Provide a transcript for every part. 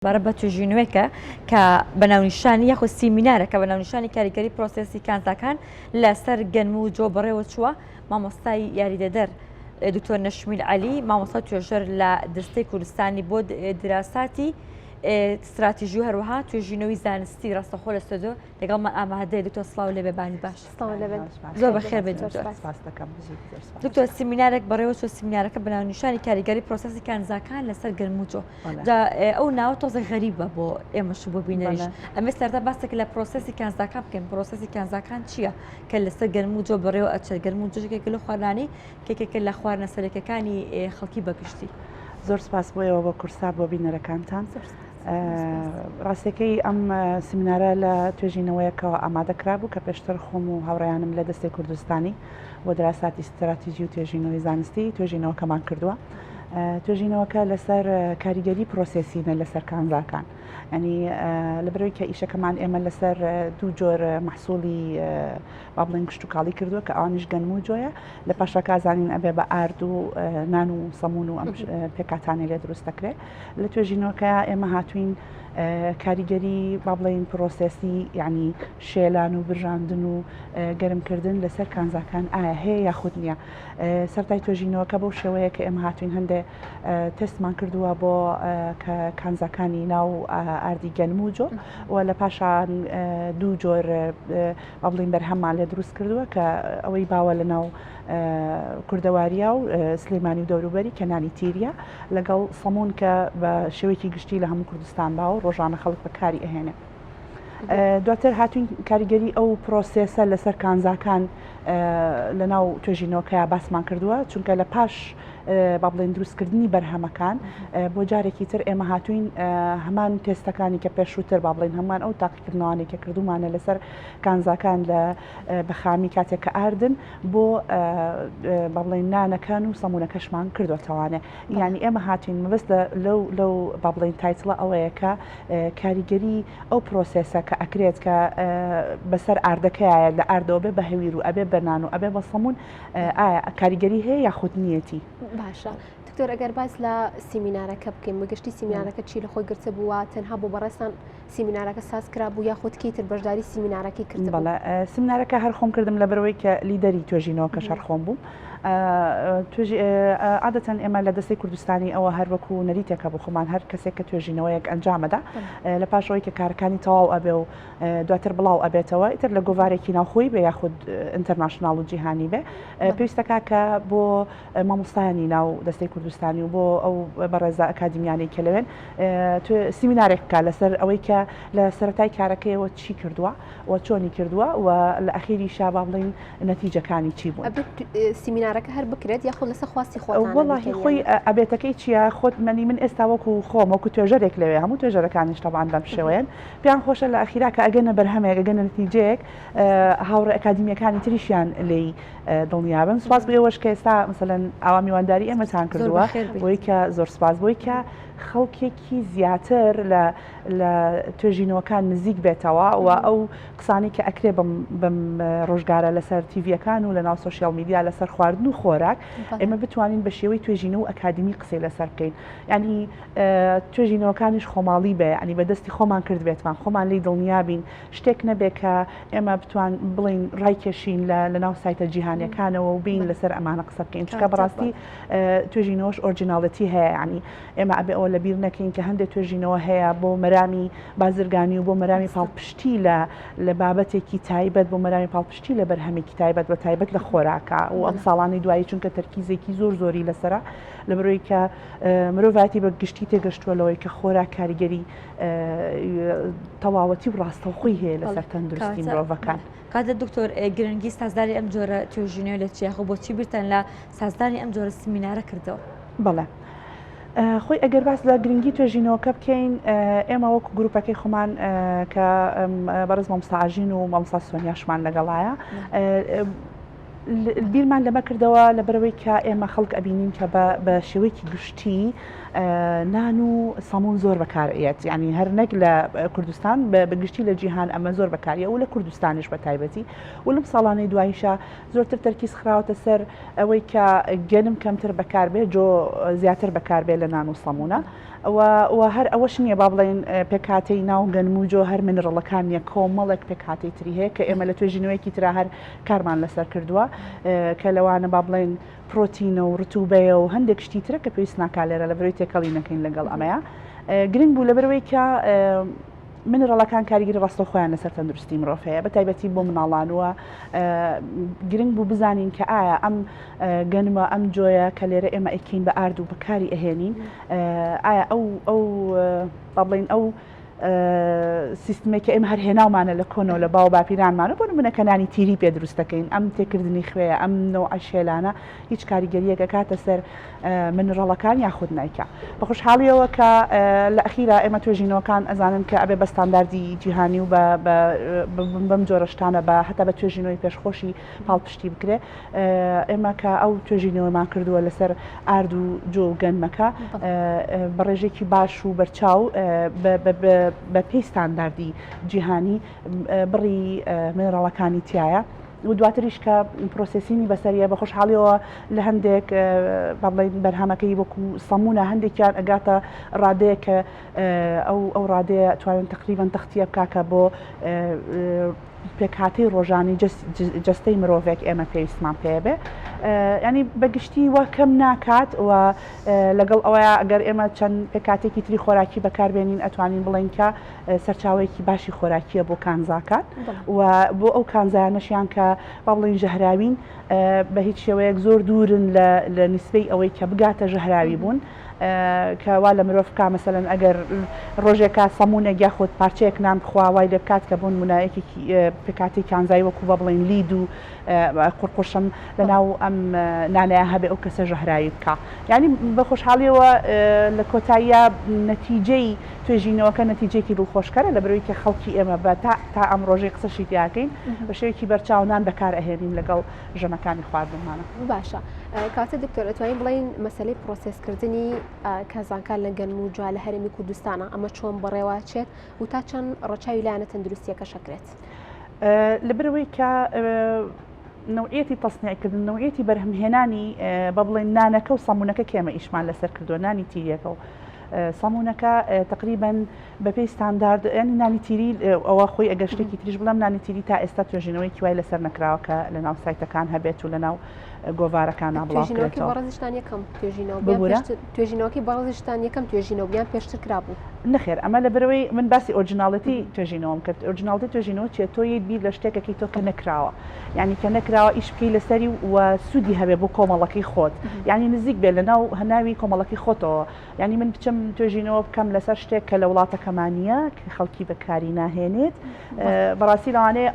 بە توێژینەوەیکە کە بەناونیشانی یاخود سیمینارەکە بەناونیشانی کاریگەری پرۆسێسی کانزاکان لەسەر گەنم و جۆ بەڕێوە چووە مامۆستای یاریدەدەر دکتۆر نەشمیل عەلی مامۆستا توێژەر لە دەستەی کوردستانی بۆ دراساتی استراتیژی و هەروەها توێژینەوەی زانستی ڕاستەخۆ لە ستۆدیۆ لەگەڵمان ئامادەیە دکتۆر سڵاو لێبێ بانی باش زۆر بەخێر بێت دکتۆر سیمینارێک بەڕێوە چوە سیمینارەکە بەناونیشانی کاریگەری پرۆسێسی کانزاکان لەسەر گەنم و جۆ ئەو ناوە تۆزە غەریبە بۆ ئێمەش بۆ بینەریش ئەمە سەرتا باسێک لە پرۆسێسی کانزاکان بکەین پرۆسێسی کانزاکان چییە کە لەسەر گەنم و جۆ بەڕێوە ئەچێت گەنم و جۆشێک لە خواردنانی کێکێک لە خواردنە سەرەکیەکانی خەڵکی بەگشتی زۆر سپاس بۆیەوە بە کورسا بۆ بینەرەکانتان ڕاستەکەی ئەم سیمینارە لە توێژینەوەیەکەوە ئامادەکرا بوو کە پێشتر خۆم و هاوڕێیانم لە دەستەی کوردستانی بۆ دەراساتی استراتیژی و توێژینەوەی زانستی توێژینەوەکەمان کردووە توێژینەوەکە لەسەر کاریگەری پرۆسێسینە لەسەر کانزاکان ینی لەبەرەوەی کە ئیشەکەمان ئێمە لەسەر دوو جۆر مەحسوڵی با بڵێن گشت و کاڵی کردووە کە ئەوانیش گەنم و جۆیە لە پاشەکە زانین ئەبێ بە ئارد و نان و سەمون و ئەم پێکاتانی لێ دروست دەکرێت لە توێژینەوەکە ئێمە هاتوین کاریگەری با بڵێن پرۆسێسی یعنی شێلان و برژاندن و گەرمکردن لەسەر کانزاکان ئایا هەیە یاخود نییە سەرای توێژینەوەکە بەو شێوەیە کە ئێمە هاتوین هەندێک تستمان کردووە بۆ کانزاکانی ناو ئاردی گەنم و جۆ و لە پاشان دوو جۆر با بڵێن بەرهەممان لێ دروست کردووە کە ئەوەی باوە لە ناو کوردەواریە و سلێمانی و دەوروبەری کە نانی تیریە لەگەڵ سەمون کە بە شێوەیەکی گشتی لە هەموو کوردستان باوە ڕۆژانە خەڵک بەکاری ئەهێنێ دواتر هاتوین کاریگەری ئەو پرۆسێسە لەسەر کانزاکان لە ناو توێژینەوەکەیە باسمان کردووە چونکە لە پاش با بڵێن دروستکردنی بەرهەمەکان بۆ جارێکی تر ئێمە هاتوین هەمان تێستەکانی کە پێشووتر با بڵێن هەمان ئەو تاقیکردنەوەی کە کردومانە لەسەر کانزاکان لە بەخامی کاتێک کە ئاردن بۆ با بڵێن نانەکان و سەمونەکەشمان کردوەتەوانێ یعنی ئێمە هاتوین مەبەست لەو با بڵێن تایتڵە ئەوەیە کە کاریگەری ئەو پرۆسێسە کە ئەکرێت کە بەسەر ئاردەکەیە لە ئاردەوە بێ بە هەویر و ئەبێ بەنان و ئەبێ بە سەمون ئایا کاریگەری هەیە یاخود نیەتی باشە دکتۆر ئەگەر باس لە سیمینارەکە بکەین بەگشتی سیمینارەکە چی لە خۆی گرتە بووە تەنها بۆ بەڕێستان سیمینارەکە سازکرا بوو یاخود کەیتر بەشداری سیمینارەکەی کرد بەڵێ سیمینارەکە هەر خۆم کردم لەبەرەوەی کە لیدەری توێژینەوە کە شەر خۆم بوو عادەتەن ئێمە لە دەستەی کوردستانی ئەوە هەر وەکو نەریتێکە بۆ خۆمان هەر کەسێک کە توێژینەوەیەک ئەنجامەدا لە پاشەوەی کە کارەکانی تەواو ئەبێ و دواتر بڵاو ئەبێتەوە ئیتر لە گۆوارێکی ناوخۆی بێ یاخود ئینتەرناشناڵ و جیهانی بێ پێویستەکە کە بۆ مامۆستایانی ناو دەستەی کوردستانی و بۆ ئەو بەڕێزە ئەکادمیانەی کە لەوێن سیمینارێک بکات لەسەر ئەوەی کە لە سەرەتای کارەکەیەوە چی کردووە و چۆنی کردووە و لە ئەخیری شا با بڵێن نەتیجەکانی چی بوون سیمینارەکە هەر بکرێت یاخود لەسەر خواستی خۆ وەڵاهی خۆی ئەبێتەکەی چییە خۆت منی من ئێستا وەکو خۆم وەکو توێژەرێک لەوێ هەموو توێژەرەکانیش تەبان بەم شێوەیەن پێیان خۆشە لە ئەخیرا کە ئەگەنە بەرهەمێک ئەگەنە نەتیجەیەک هاوڕێ ئەکادمیەکانی تریشیان لێی دڵنیابن سوپاس بۆ ئێوەش کە ئێستا مەسەلەن ئاوا میوانداری ئێمەتان کردووە بۆی کە زۆر سپاس بۆی کە خەڵکێکی زیاتر لە توێژینەوەکان نزیک بێتەوە و ئەو قسانی کە ئەکرێ بەم ڕۆژگارە لەسەر تیڤەکان و لە ناو سوشیال میدیا لەسەر خواردن و خۆراک ئێمە بتوانین بە شێوەی توێژینە و ئەکادمی قسەی لەسەر بکەین ینی توێژینەوەکانیش خۆماڵی بێ ینی بەدەستی خۆمان کرد بێتمان خۆمان لی دڵنیابین شتێک نەبێت کە ئێمە بتوان بڵین ڕایکێشین لە ناو سایتە جیهانیەکانەوە و بین لەسەر ئەمانە قسە بکەین چکە بەڕاستی توێژینەوەش ئۆرجیناڵەتی هەیە ینی ئێمە ئەبێ ئەوە لەبیر نەکەین کە هەندێک توێژینەوە هەیە بۆ مەرامی بازرگانی و بۆ مەرامی پاڵپشتی لە بابەتێکی تایبەت بۆ مەرامی پاڵپشتی لە بەرهەمێکی تایبەت بە تایبەت لە خۆراکە و ئەم ساڵانی دوایی چونکە تەرکیزێکی زۆری لەسرە لەبەرەوەی کە مرۆڤاتی بە گشتی تێگەشتووەلەوەی کە خۆراک کاریگەری تەواوەتی و ڕاستەوخۆی هەیە لەسەر تەندروستی مرۆڤەکان کاتە دکتۆر گرنگی سازداری ئەم جۆرە توێژینەوە لە چیاخۆ بۆچی بیرتان لە سازدانی ئەم جۆرە سیمینارە کردەوە بەڵێ خۆی ئەگەر باس لە گرنگی توێژینەوەکە بکەین ئێمە وەکو گروپەکەی خۆمان کە بەڕێز مامۆستا ئاژین و مامۆستا سۆنیاشمان لەگەڵایە بیرمان لەمە کردەوە لەبەرەوەی کە ئێمە خەڵک ئەبینین کە بە شێوەیەکی گشتی نان و سەمون زۆر بەکارێت یعنی هەر نەک لە کوردستان بەگشتی لە جیهان ئەمە زۆر بەکاریە و لە کوردستانیش بە تایبەتی و لەم ساڵانەی دواییشە زۆرتر تەرکیز خراوەتە سەر ئەوەی کە گەنم کەمتر بەکاربێ جۆ زیاتر بەکاربێ لە نان و سەمونە هەر ئەوەش نییە با بڵێن پێکاتەی ناو گەنم و جۆ هەر منرەڵەکان نیە کۆمەڵێک پێکاتی تری هەیە کە ئێمە لە توێژینەوەیکی ترا هەر کارمان لەسەر کردووە کە لەوانە با بڵێن پرۆتینە و ڕتوبەیە و هەندێک شتی ترە کە پێویست ناکا لێرە لە بەرەوەی تێکەڵی نەکەین لەگەڵ ئەمەیە گرنگ بوو لەبەرەوەی کە منرەڵەکان کاریگەری ڕاستە خۆیان لەسەر تەندروستی مرۆڤ هەیە بە تایبەتی بۆ مناڵانوە گرنگ بوو بزانین کە ئایا ئەم گەنمە ئەم جۆیە کە لێرە ئێمە ئەکەین بە ئارد و بەکاری ئەهێنین ئایا ئەو با بڵێن ئەو سیستمێکە ئێمە هەر هێناومانە لە کۆنەوە لە باو باپیرانمانە بۆ نمونەکە نانی تیری پێ دروست دەکەین ئەم تێکردنی خوێە ئەم نەوع شێلانە هیچ کاریگەریەکە کاتە سەر منرەڵەکان یاخود نایکە بە خوشحاڵیەوە کە لە ئەخیرا ئێمە توێژینەوەکان ئەزانن کە ئەبێ بە ستانداردی جیهانی و بەم جۆرە شتانە بە هەتا بە توێژینەوەی پێشخۆشی پاڵپشتی بکرێ ئێمە کە ئەو توێژینەوەمان کردووە لەسەر ئارد و جۆ و گەنمەکە بە ڕێژێکی باش و بەرچاو بە پێی ستانداردی جیهانی بڕی منرەڵەکانی تایە و دواتریش کە پرۆسسینی بەسەریە بە خۆشحاڵیەوە لە هەندێک بەڵێن بەرهەمەکەی وەکو سەمونە هەندێکیان ئەگاتە ڕادەیە کە ئەو ڕادەیە توانن تقریبان تەختیە بکاکە بۆ پێکهاتەی ڕۆژانی جەستەی مرۆڤێک ئێمە پێویستمان پێ بێ ینی بەگشتی وە کەم ناکات و لەگەڵ ئەوەیە ئەگەر ئێمە چەند پێکاتێکی تری خۆراکی بەکاربێنین ئەتوانین بڵێن کە سەرچاوەیەکی باشی خۆراکیە بۆ کانزاکان و بۆ ئەو کانزایانەشیان کە با بڵێن ژەهراوین بە هیچ شێوەیەک زۆر دوورن لە نیسبەی ئەوەی کە بگاتە ژەهراوی بوون کەوا لە مرۆڤ کا مەسەلەن ئەگەر ڕۆژێکا سەمونێک یاخود پارچەیەک نان بخواوای لێ بکات کە بوون مونایەکی پێکاتی کانزایی وەکو بە بڵێن لید و قورقوشم لەناو ئەم نانەیە هەبێ ئەو کەسە ژەهراوی بکە یعنی بە خۆشحاڵیەوە لە کۆتاییە نەتیجەی توێژینەوەکە نەتیجێکی دڵخۆشکەرە لە بەرەوەی کە خەڵکی ئێمە بە تا ئەم ڕۆژەی قسەشی دیاکەین بە شێوەیەکی بەرچاونان بەکار ئەهێنین لەگەڵ ژەمەکانی خواردنمانە باشە کاتە دکتۆر ئەتوانین بڵین مەسلەی پرۆسسکردنی کازانکان لە گەنم و جوال لە هەرێمی کوردستانە ئەمە چۆن بەڕێواچێت و تا چەند ڕەچاوی لایەنە تەندروستیەکە شەکرێت لەبەرەوەی کە نوعیەتی تەصنیعکردن نوعیەتی بەرهەمهێنانی بە بڵێن نانەکە و سەمونەکە کێمە ئیشمان لەسەر کردو نانی تیریەکە و سەمونەکە تقریبا بەپێی ستاندارد ینی نانی تیری ئەوە خۆی ئەگەر شتێکی تریش بڵم نانی تیری تا ئێستا توێژینەوەی وای لەسەر نەکراوەکە لە ناو سایتەکان هەبێت و لە ناو گۆڤارەکان توێژینەوەکی بەڕێزیشتان یەکەم توێژینەوەکی بەڕێزیشتان یەکەم توێژینەوە بیان پێشتر کرابوو نەخێر ئەمە لە بەرەوەی من باسی ئۆرجیناڵەتی توێژینەوەم کرد ئۆرجیناڵەتی توێژینەوە چێت تۆیت بیر لە شتێکەکەی تۆ کە نەکراوە یعنی کە نەکراوە ئیش بکەی لەسەری و سوودی هەبێ بۆ کۆمەڵەکەی خۆت یعنی نزیک بێ لە ناو هەناوی کۆمەڵەکەی خۆتەوە یعنی من بچم توێژینەوە بکەم لەسەر شتێک کە لە وڵاتەکەمانیە کە خەڵکی بەکاری ناهێنێت بەڕاستی لەوانەیە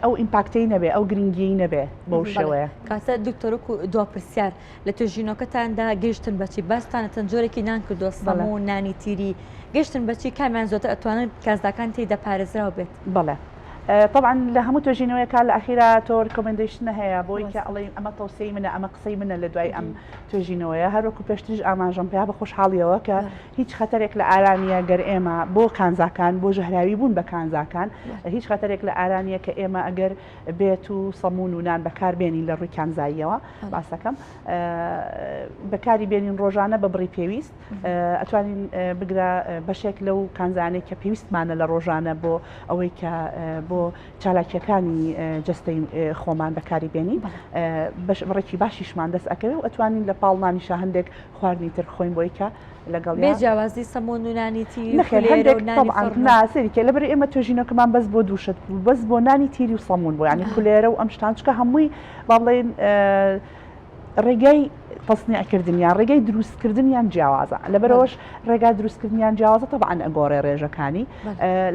ئەو ئیمپاکتەی نەبێ ئەو گرنگیی نەبێ بەو شێوەیە کاتە دکتۆرەکو دوپرسیار لە توێژینەوەکەتاندا گەیشتن بەچی باستانە تەنجۆرێکی نان کردووە سەمون نانی تیری گەشتن بەچی کامیان زۆتر ئەتوانن کازداکان تێی دەپارێزراوە بێت بەڵێ طبعا لە هەموو توێژینەوەیەکە لە ئەخیرا تۆ ریکۆمەندیشنە هەیە بۆی کە ئەڵێ ئەمە تەوسەی منە ئەمە قسەی منە لە دوای ئەم توێژینەوەیە هەروەکو پێشتریش ئاماژەم پێیا بە خۆشحاڵیەوە کە هیچ خەتەرێک لە ئارامیە گەر ئێمە بۆ کانزاکان بۆ ژەهراوی بوون بە کانزاکان هیچ خەتەرێک لە ئارانیە کە ئێمە ئەگەر بێت و سەمون و نان بەکاربێنین لە ڕووی کانزاییەوە باسەکەم بەکاری بێنین ڕۆژانە بە بڕی پێویست ئەتوانین بگرە بەشێک لەو کانزانێک کە پێویستمانە لە ڕۆژانە بۆ ئەوەی کە بۆ چالاکیەکانی جەستەی خۆمان بەکاری بێنین بڕێکی باشیشمان دەست ئەەکەوێ و ئەتوانین لە پاڵ نانیشە هەندێک خواردنی تر خۆین بۆی کە لەگەڵ بێجیاوازی سەمون و نانی تیری ناسەریکە لەبەر ئێمە توێژینەکەمان بەس بۆ دووشت بوو بەس بۆ نانی تیری و سەمون بۆ ینی خولێرە و ئەم شتان چکە هەمووی با بڵێن ڕێگەی تەصنیعکردنیان ڕێگەی دروستکردنیان جیاوازە لەبەرەوەش ڕێگا دروستکردنیان جیاوازە تەبعاً ئەگۆڕێ ڕێژەکانی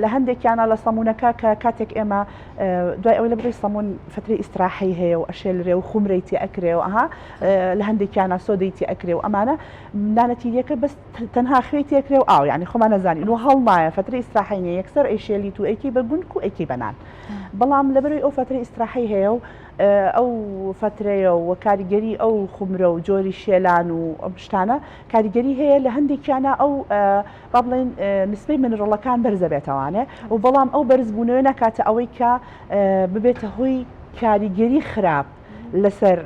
لە هەندێکیانە لە سەمونەکە کە کاتێک ئێمە دوای ئەوەی لە بڕی سەمون فترەی ئیستراحەی هەیە و ئەشێلرێ و خومرەی تێ ئەکرێ و ئەها لە هەندێکیانە سۆدەی تێ ئەکرێ و ئەمانە نانەتیریەکە بەس تەنها خوێی تێکرێ و ئاو یعنی خۆمان نەزانین و هەڵمایە فترەی ئیستراحەی نیە یەکسەر ئەیشێلیت و ئەیکی بە گونک و ئەیکی بەنان بەڵام لەبەرەوەی ئەو فترەی ئیستراحەی هەیە و ئەو فترەیە و کاریگەری ئەو خومرە و جۆ جۆری شێلان و شتانە کاریگەری هەیە لە هەندێکیانە ئەو با بڵێن نسبەی منرڵەکان بەرزە بێتەوانێ و بەڵام ئەو بەرزبوونەوە ناکاتە ئەوەی کە ببێتە هۆی کاریگەری خراپ لەسەر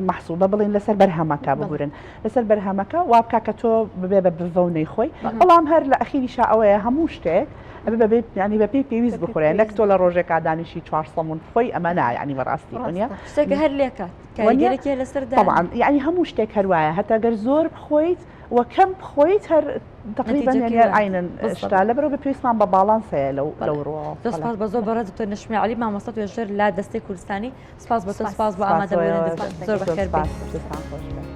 محسوبە بڵین لەسەر بەرهەمەکە ببورن لەسەر بەرهەمەکە وابکە کە تۆ ببێ بە بڤەونەی خۆی بەڵام هەر لە ئەخیریشا ئەوەیە هەموو شتێک ینی بە پێی پێویست بخورێن نەک تۆ لە ڕۆژێکا دانیشی 4 سەمون خۆی ئەمە نایانی بەڕاستی وانە شتێکە هەر لێکات کاریگەرێکی لەسەر طبعا یعنی هەموو شتێک هەروایە هەتا گەر زۆر بخۆیت وە کەم بخۆیت هەر تقریبا ئاینن شتا لە بەرەو بە پێویستمان بە باڵانسەیە لەو ڕۆ سپاس بە زۆر بەڕێز دکتۆر نەشمی عەلی مامۆستا توێژەر لا دەستەی کوردستانی سپاس بە تۆ سپاس بۆ ئامادەبوونت زۆر بەخێر بێت.